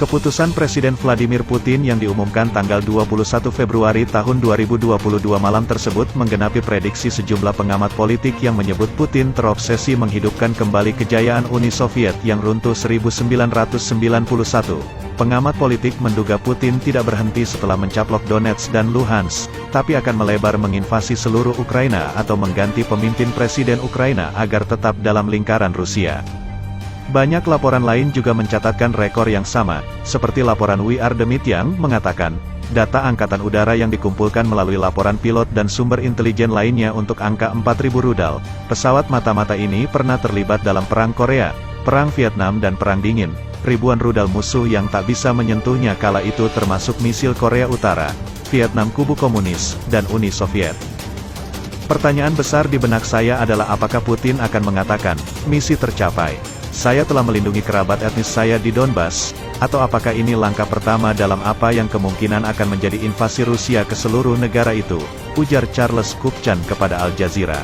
Keputusan Presiden Vladimir Putin yang diumumkan tanggal 21 Februari tahun 2022 malam tersebut menggenapi prediksi sejumlah pengamat politik yang menyebut Putin terobsesi menghidupkan kembali kejayaan Uni Soviet yang runtuh 1991. Pengamat politik menduga Putin tidak berhenti setelah mencaplok Donetsk dan Luhansk, tapi akan melebar menginvasi seluruh Ukraina atau mengganti pemimpin Presiden Ukraina agar tetap dalam lingkaran Rusia. Banyak laporan lain juga mencatatkan rekor yang sama, seperti laporan We Are Demit yang mengatakan, data Angkatan Udara yang dikumpulkan melalui laporan pilot dan sumber intelijen lainnya untuk angka 4.000 rudal. Pesawat mata-mata ini pernah terlibat dalam Perang Korea, Perang Vietnam dan Perang Dingin. Ribuan rudal musuh yang tak bisa menyentuhnya kala itu termasuk misil Korea Utara, Vietnam Kubu Komunis, dan Uni Soviet. Pertanyaan besar di benak saya adalah apakah Putin akan mengatakan, misi tercapai. Saya telah melindungi kerabat etnis saya di Donbas, atau apakah ini langkah pertama dalam apa yang kemungkinan akan menjadi invasi Rusia ke seluruh negara itu, ujar Charles Kupchan kepada Al Jazeera.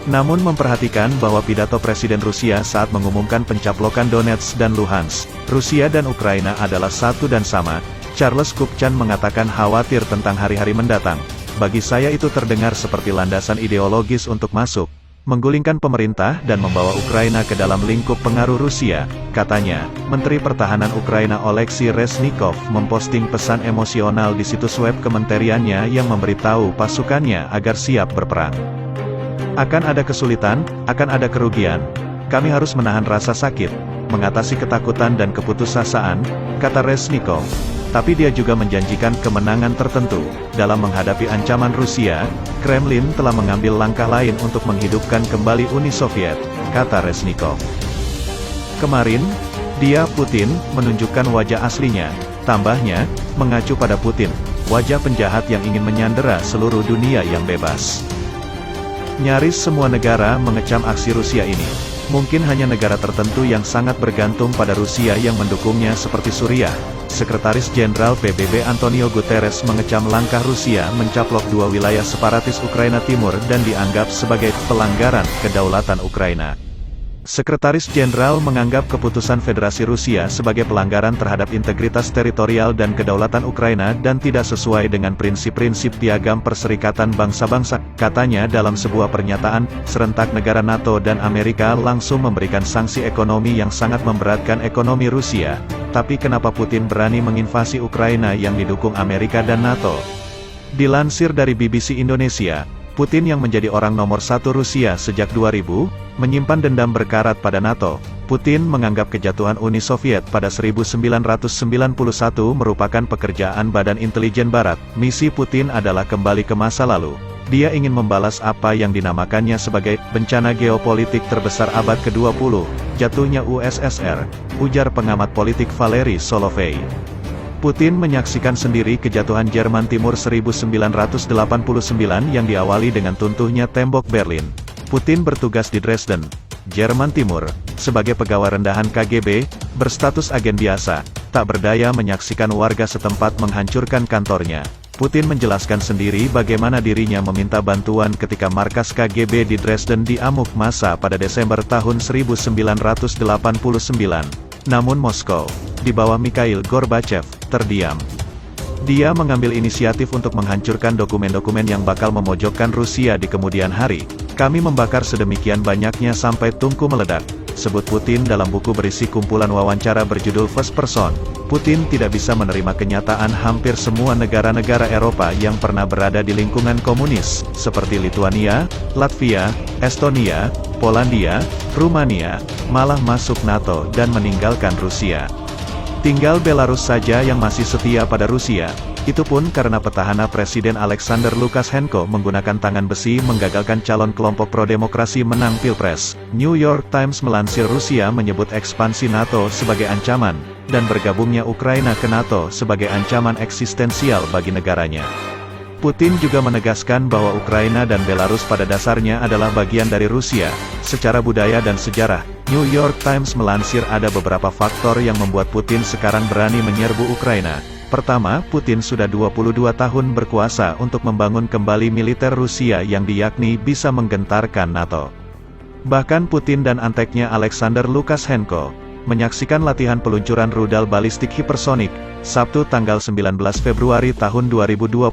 Namun memperhatikan bahwa pidato Presiden Rusia saat mengumumkan pencaplokan Donetsk dan Luhansk, Rusia dan Ukraina adalah satu dan sama, Charles Kupchan mengatakan khawatir tentang hari-hari mendatang. Bagi saya itu terdengar seperti landasan ideologis untuk masuk, menggulingkan pemerintah dan membawa Ukraina ke dalam lingkup pengaruh Rusia, katanya. Menteri Pertahanan Ukraina Oleksiy Reznikov memposting pesan emosional di situs web kementeriannya yang memberitahu pasukannya agar siap berperang. Akan ada kesulitan, akan ada kerugian. Kami harus menahan rasa sakit, mengatasi ketakutan dan keputusasaan, kata Reznikov. Tapi dia juga menjanjikan kemenangan tertentu. Dalam menghadapi ancaman Rusia, Kremlin telah mengambil langkah lain untuk menghidupkan kembali Uni Soviet, kata Reznikov. Kemarin, Putin, menunjukkan wajah aslinya. Tambahnya, mengacu pada Putin, wajah penjahat yang ingin menyandera seluruh dunia yang bebas. Nyaris semua negara mengecam aksi Rusia ini. Mungkin hanya negara tertentu yang sangat bergantung pada Rusia yang mendukungnya seperti Suriah. Sekretaris Jenderal PBB Antonio Guterres mengecam langkah Rusia mencaplok dua wilayah separatis Ukraina Timur dan dianggap sebagai pelanggaran kedaulatan Ukraina. Sekretaris Jenderal menganggap keputusan Federasi Rusia sebagai pelanggaran terhadap integritas teritorial dan kedaulatan Ukraina dan tidak sesuai dengan prinsip-prinsip Piagam Perserikatan Bangsa-Bangsa, katanya dalam sebuah pernyataan. Serentak negara NATO dan Amerika langsung memberikan sanksi ekonomi yang sangat memberatkan ekonomi Rusia. Tapi kenapa Putin berani menginvasi Ukraina yang didukung Amerika dan NATO? Dilansir dari BBC Indonesia, Putin yang menjadi orang nomor satu Rusia sejak 2000, menyimpan dendam berkarat pada NATO. Putin menganggap kejatuhan Uni Soviet pada 1991 merupakan pekerjaan Badan Intelijen Barat. Misi Putin adalah kembali ke masa lalu. Dia ingin membalas apa yang dinamakannya sebagai bencana geopolitik terbesar abad ke-20, jatuhnya USSR, ujar pengamat politik Valery Solovey. Putin menyaksikan sendiri kejatuhan Jerman Timur 1989 yang diawali dengan tuntuhnya tembok Berlin. Putin bertugas di Dresden, Jerman Timur, sebagai pegawai rendahan KGB, berstatus agen biasa, tak berdaya menyaksikan warga setempat menghancurkan kantornya. Putin menjelaskan sendiri bagaimana dirinya meminta bantuan ketika markas KGB di Dresden diamuk massa pada Desember tahun 1989. Namun Moskow, di bawah Mikhail Gorbachev, terdiam. Dia mengambil inisiatif untuk menghancurkan dokumen-dokumen yang bakal memojokkan Rusia di kemudian hari. Kami membakar sedemikian banyaknya sampai tungku meledak, sebut Putin dalam buku berisi kumpulan wawancara berjudul First Person. Putin tidak bisa menerima kenyataan hampir semua negara-negara Eropa yang pernah berada di lingkungan komunis, seperti Lituania, Latvia, Estonia, Polandia, Rumania, malah masuk NATO dan meninggalkan Rusia. Tinggal Belarus saja yang masih setia pada Rusia. Itu pun karena petahana Presiden Alexander Lukashenko menggunakan tangan besi menggagalkan calon kelompok pro-demokrasi menang Pilpres. New York Times melansir Rusia menyebut ekspansi NATO sebagai ancaman, dan bergabungnya Ukraina ke NATO sebagai ancaman eksistensial bagi negaranya. Putin juga menegaskan bahwa Ukraina dan Belarus pada dasarnya adalah bagian dari Rusia. Secara budaya dan sejarah, New York Times melansir ada beberapa faktor yang membuat Putin sekarang berani menyerbu Ukraina. Pertama, Putin sudah 22 tahun berkuasa untuk membangun kembali militer Rusia yang diyakini bisa menggentarkan NATO. Bahkan Putin dan anteknya Alexander Lukashenko menyaksikan latihan peluncuran rudal balistik hipersonik, Sabtu tanggal 19 Februari tahun 2022.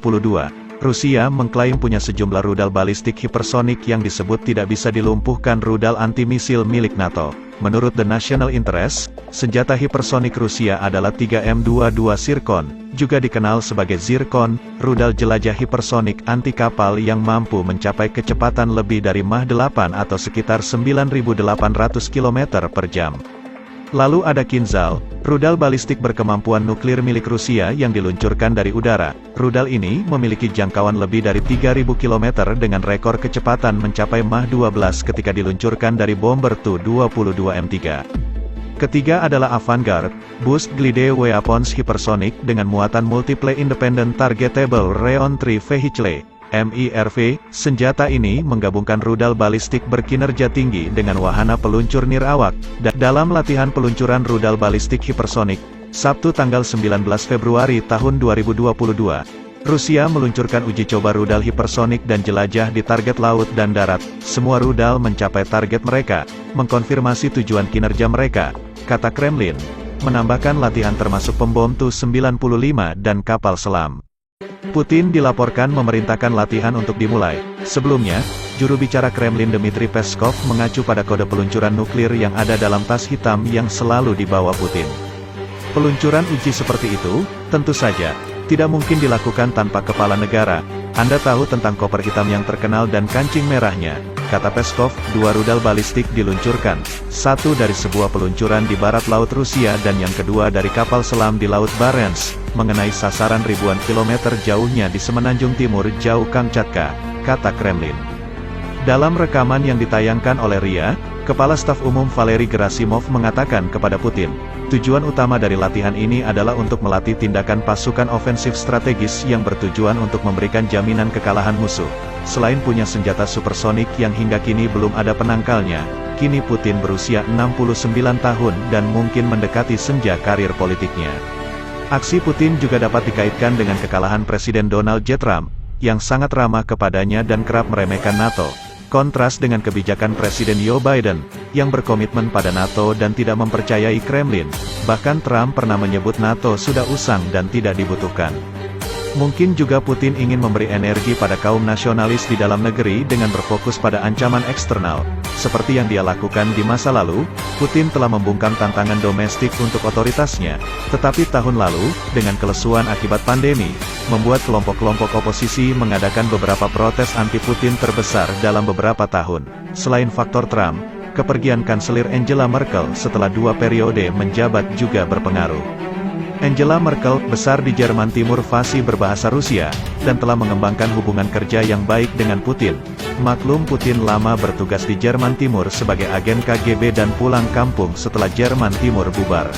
Rusia mengklaim punya sejumlah rudal balistik hipersonik yang disebut tidak bisa dilumpuhkan rudal anti-misil milik NATO. Menurut The National Interest, senjata hipersonik Rusia adalah 3M22 Zircon, juga dikenal sebagai Zircon, rudal jelajah hipersonik anti-kapal yang mampu mencapai kecepatan lebih dari Mach 8 atau sekitar 9.800 km per jam. Lalu ada Kinzhal, rudal balistik berkemampuan nuklir milik Rusia yang diluncurkan dari udara. Rudal ini memiliki jangkauan lebih dari 3.000 km dengan rekor kecepatan mencapai Mach 12 ketika diluncurkan dari bomber Tu-22 M3. Ketiga adalah Avangard, Boost Glide Weapons Hypersonic dengan muatan Multiple Independent Targetable Reentry Vehicle. MIRV, senjata ini menggabungkan rudal balistik berkinerja tinggi dengan wahana peluncur nirawak. Dalam latihan peluncuran rudal balistik hipersonik, Sabtu tanggal 19 Februari tahun 2022, Rusia meluncurkan uji coba rudal hipersonik dan jelajah di target laut dan darat. Semua rudal mencapai target mereka, mengkonfirmasi tujuan kinerja mereka, kata Kremlin, menambahkan latihan termasuk pembom Tu-95 dan kapal selam. Putin dilaporkan memerintahkan latihan untuk dimulai. Sebelumnya, juru bicara Kremlin Dmitry Peskov mengacu pada kode peluncuran nuklir yang ada dalam tas hitam yang selalu dibawa Putin. Peluncuran uji seperti itu, tentu saja, tidak mungkin dilakukan tanpa kepala negara. Anda tahu tentang koper hitam yang terkenal dan kancing merahnya, kata Peskov. Dua rudal balistik diluncurkan, satu dari sebuah peluncuran di barat laut Rusia dan yang kedua dari kapal selam di Laut Barents, mengenai sasaran ribuan kilometer jauhnya di semenanjung timur jauh Kamchatka, kata Kremlin. Dalam rekaman yang ditayangkan oleh RIA, Kepala Staf Umum Valery Gerasimov mengatakan kepada Putin, tujuan utama dari latihan ini adalah untuk melatih tindakan pasukan ofensif strategis yang bertujuan untuk memberikan jaminan kekalahan musuh. Selain punya senjata supersonik yang hingga kini belum ada penangkalnya, kini Putin berusia 69 tahun dan mungkin mendekati senja karir politiknya. Aksi Putin juga dapat dikaitkan dengan kekalahan Presiden Donald J. Trump, yang sangat ramah kepadanya dan kerap meremehkan NATO. Kontras dengan kebijakan Presiden Joe Biden, yang berkomitmen pada NATO dan tidak mempercayai Kremlin. Bahkan Trump pernah menyebut NATO sudah usang dan tidak dibutuhkan. Mungkin juga Putin ingin memberi energi pada kaum nasionalis di dalam negeri dengan berfokus pada ancaman eksternal. Seperti yang dia lakukan di masa lalu, Putin telah membungkam tantangan domestik untuk otoritasnya. Tetapi tahun lalu, dengan kelesuan akibat pandemi, membuat kelompok-kelompok oposisi mengadakan beberapa protes anti-Putin terbesar dalam beberapa tahun. Selain faktor Trump, kepergian Kanselir Angela Merkel setelah 2 periode menjabat juga berpengaruh. Angela Merkel besar di Jerman Timur fasih berbahasa Rusia, dan telah mengembangkan hubungan kerja yang baik dengan Putin. Maklum Putin lama bertugas di Jerman Timur sebagai agen KGB dan pulang kampung setelah Jerman Timur bubar.